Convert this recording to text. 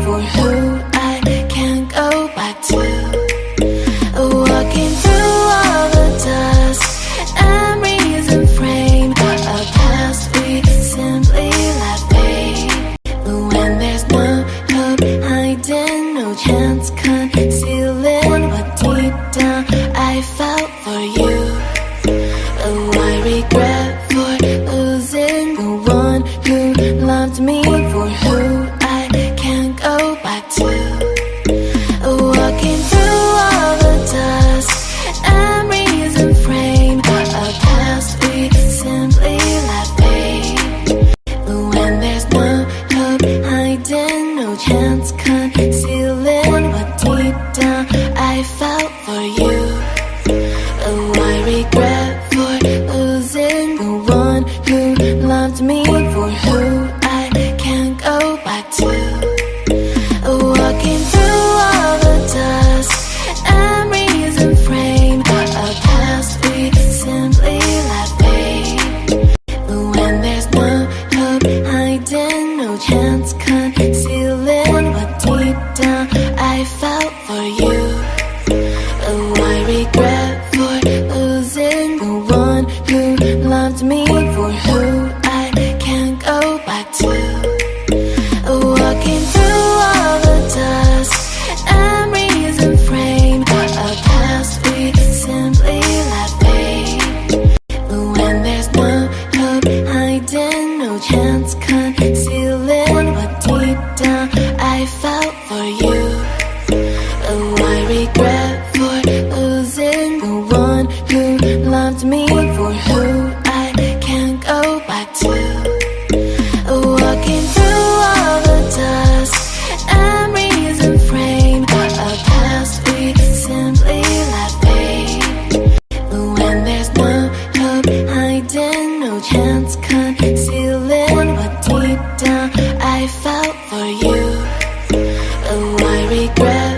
for who I can't go back to. Walking through all the dust, memories and frame, a past we simply let fade. When there's no hope hiding, no chance concealing what deep down I felt for you. I regret for losing the one who loved me for who I can't go back to. Walking through all the dust, memories and frame, a past we simply let fade. When there's no hope hiding, no chance concealing what deep down I felt for you. I regret for losing the one who loved me for who I can't go back to. Walking through all the dust, memories and frame, a past we simply let fade. When there's no hope hiding, no chance concealing what deep down I felt for you. I regret for losing the one who loved me for who I can't go back to. Walking through all the dust, memories and frame, a past we simply let fade. When there's no hope hiding, no chance concealing what deep down I felt for you. I regret for losing the one who loved me for who I can't go back to. Walking through all the dust, memories and frame, a past we simply let fade. When there's no hope hiding, no chance concealing what deep down I felt for you. I regret